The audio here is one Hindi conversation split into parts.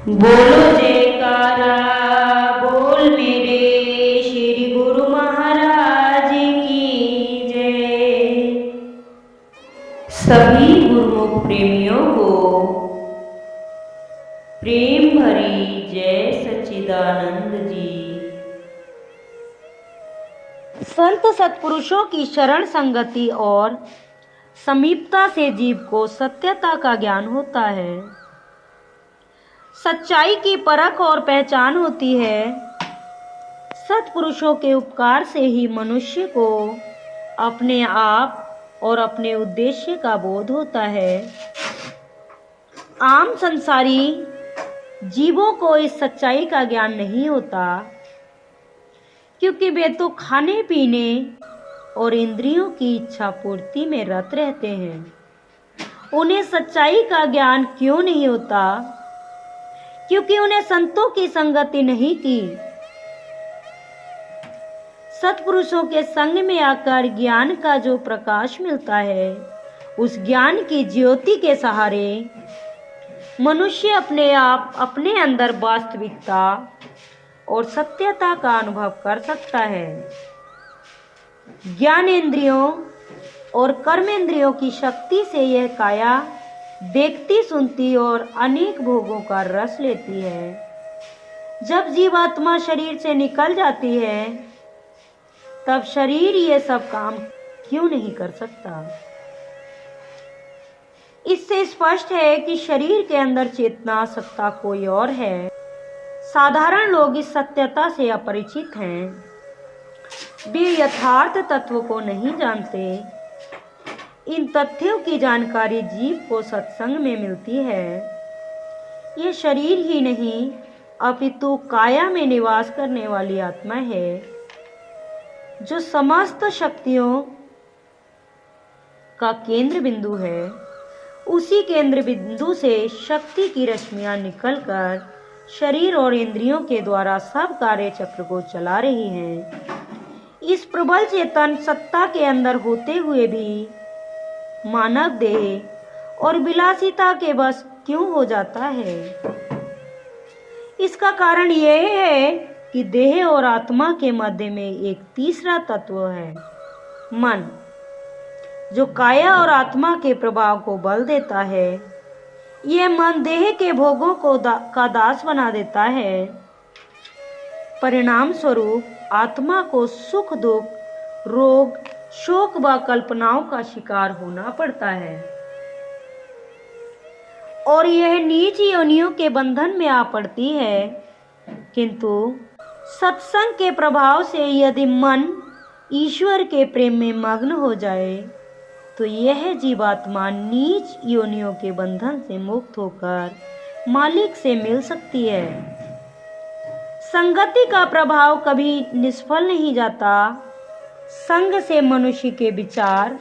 बोलो जयकारा बोल मेरे श्री गुरु महाराज की जय। सभी गुरुमुख प्रेमियों को प्रेम भरी जय सच्चिदानंद जी। संत सत्पुरुषों की शरण संगति और समीपता से जीव को सत्यता का ज्ञान होता है, सच्चाई की परख और पहचान होती है। सत्पुरुषों के उपकार से ही मनुष्य को अपने आप और अपने उद्देश्य का बोध होता है। आम संसारी जीवों को इस सच्चाई का ज्ञान नहीं होता, क्योंकि वे तो खाने पीने और इंद्रियों की इच्छा पूर्ति में रत रहते हैं। उन्हें सच्चाई का ज्ञान क्यों नहीं होता? क्योंकि उन्हें संतों की संगति नहीं की। सत्पुरुषों के संग में आकर ज्ञान का जो प्रकाश मिलता है, उस ज्ञान की ज्योति के सहारे मनुष्य अपने आप अपने अंदर वास्तविकता और सत्यता का अनुभव कर सकता है। ज्ञानेंद्रियों और कर्मेंद्रियों की शक्ति से यह काया देखती सुनती और अनेक भोगों का रस लेती है। जब जीवात्मा शरीर से निकल जाती है, तब शरीर ये सब काम क्यों नहीं कर सकता? इससे स्पष्ट है कि शरीर के अंदर चेतना सत्ता कोई और है। साधारण लोग इस सत्यता से अपरिचित हैं। वे यथार्थ तत्व को नहीं जानते। इन तथ्यों की जानकारी जीव को सत्संग में मिलती है। ये शरीर ही नहीं, अपितु काया में निवास करने वाली आत्मा है, जो समस्त शक्तियों का केंद्र बिंदु है। उसी केंद्र बिंदु से शक्ति की रश्मियां निकलकर शरीर और इंद्रियों के द्वारा सब कार्य चक्र को चला रही हैं। इस प्रबल चेतन सत्ता के अंदर होते हुए भी मानव देह और विलासिता के बस क्यों हो जाता है? इसका कारण यह है कि देह और आत्मा के मध्य में एक तीसरा तत्व है, मन, जो काया और आत्मा के प्रभाव को बल देता है। यह मन देह के भोगों को का दास बना देता है। परिणाम स्वरूप आत्मा को सुख दुख, रोग, शोक व कल्पनाओं का शिकार होना पड़ता है और यह नीच योनियों के बंधन में आ पड़ती है। किंतु सत्संग के प्रभाव से यदि मन ईश्वर के प्रेम में मग्न हो जाए, तो यह जीवात्मा नीच योनियों के बंधन से मुक्त होकर मालिक से मिल सकती है। संगति का प्रभाव कभी निष्फल नहीं जाता। संग से मनुष्य के विचार,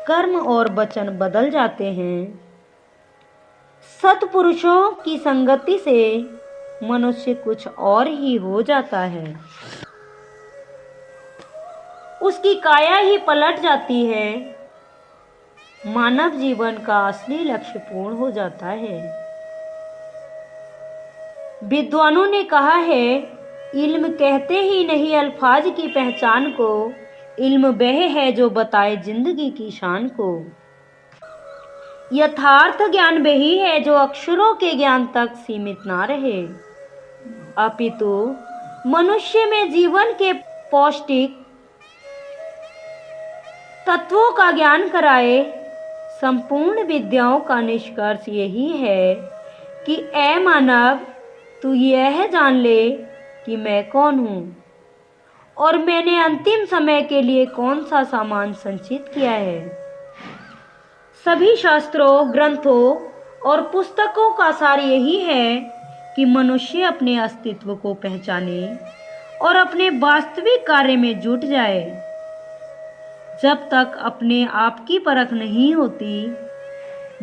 कर्म और वचन बदल जाते हैं। सत्पुरुषों की संगति से मनुष्य कुछ और ही हो जाता है। उसकी काया ही पलट जाती है। मानव जीवन का असली लक्ष्य पूर्ण हो जाता है। विद्वानों ने कहा है, इल्म कहते ही नहीं अल्फाज की पहचान को, इल्म वह है जो बताए जिंदगी की शान को। यथार्थ ज्ञान वही है जो अक्षरों के ज्ञान तक सीमित ना रहे, अपितु मनुष्य में जीवन के पौष्टिक तत्वों का ज्ञान कराए। संपूर्ण विद्याओं का निष्कर्ष यही है कि ऐ मानव, तू यह जान ले कि मैं कौन हूँ और मैंने अंतिम समय के लिए कौन सा सामान संचित किया है। सभी शास्त्रों, ग्रंथों और पुस्तकों का सार यही है कि मनुष्य अपने अस्तित्व को पहचाने और अपने वास्तविक कार्य में जुट जाए। जब तक अपने आप की परख नहीं होती,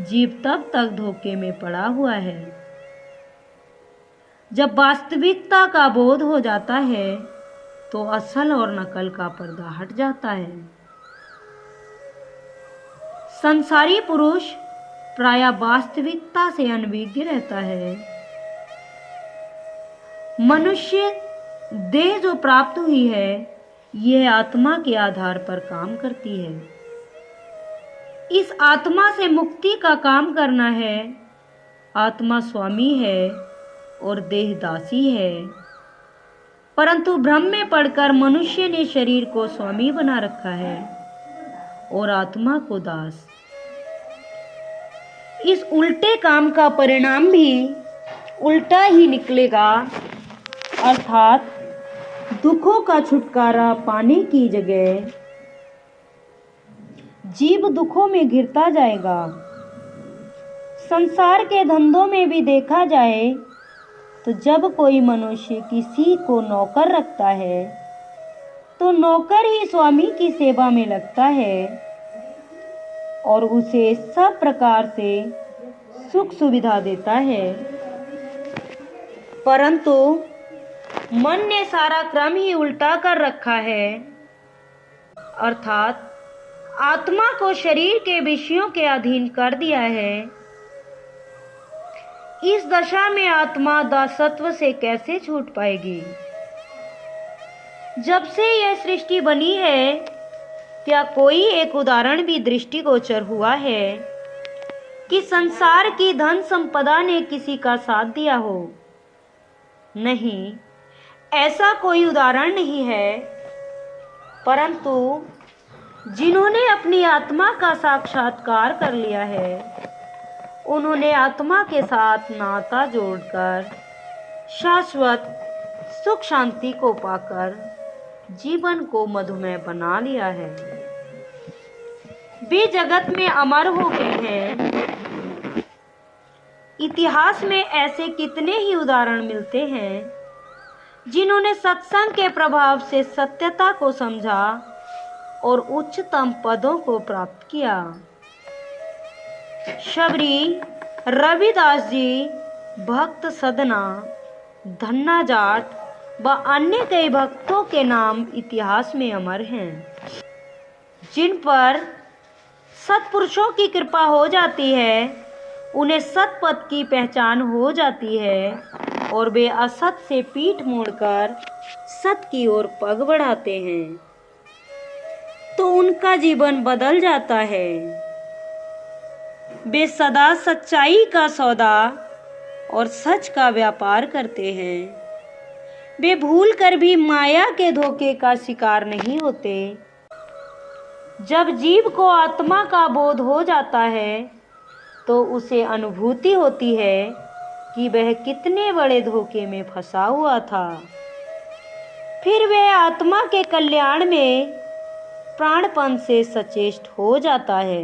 जीव तब तक धोखे में पड़ा हुआ है। जब वास्तविकता का बोध हो जाता है, तो असल और नकल का पर्दा हट जाता है। संसारी पुरुष प्रायः वास्तविकता से अनभिज्ञ रहता है। मनुष्य देह जो प्राप्त हुई है यह आत्मा के आधार पर काम करती है। इस आत्मा से मुक्ति का काम करना है। आत्मा स्वामी है और देह दासी है, परंतु भ्रम में पड़कर मनुष्य ने शरीर को स्वामी बना रखा है और आत्मा को दास। इस उल्टे काम का परिणाम भी उल्टा ही निकलेगा, अर्थात दुखों का छुटकारा पाने की जगह जीव दुखों में घिरता जाएगा। संसार के धंधों में भी देखा जाए तो जब कोई मनुष्य किसी को नौकर रखता है तो नौकर ही स्वामी की सेवा में लगता है और उसे सब प्रकार से सुख सुविधा देता है, परंतु मन ने सारा क्रम ही उल्टा कर रखा है, अर्थात आत्मा को शरीर के विषयों के अधीन कर दिया है। इस दशा में आत्मा दासत्व से कैसे छूट पाएगी? जब से यह सृष्टि बनी है क्या कोई एक उदाहरण भी दृष्टिगोचर हुआ है कि संसार की धन संपदा ने किसी का साथ दिया हो? नहीं, ऐसा कोई उदाहरण नहीं है, परंतु जिन्होंने अपनी आत्मा का साक्षात्कार कर लिया है उन्होंने आत्मा के साथ नाता जोड़कर शाश्वत सुख शांति को पाकर जीवन को मधुमय बना लिया है। वे जगत में अमर हो गए हैं। इतिहास में ऐसे कितने ही उदाहरण मिलते हैं जिन्होंने सत्संग के प्रभाव से सत्यता को समझा और उच्चतम पदों को प्राप्त किया। शबरी, रविदास जी, भक्त सदना, धन्ना जाट व अन्य कई भक्तों के नाम इतिहास में अमर हैं, जिन पर सत्पुरुषों की कृपा हो जाती है, उन्हें सतपथ की पहचान हो जाती है और वे असत से पीठ मोड़कर सत की ओर पग बढ़ाते हैं, तो उनका जीवन बदल जाता है। वे सदा सच्चाई का सौदा और सच का व्यापार करते हैं। वे भूल कर भी माया के धोखे का शिकार नहीं होते। जब जीव को आत्मा का बोध हो जाता है तो उसे अनुभूति होती है कि वह कितने बड़े धोखे में फंसा हुआ था। फिर वह आत्मा के कल्याण में प्राणपन से सचेष्ट हो जाता है।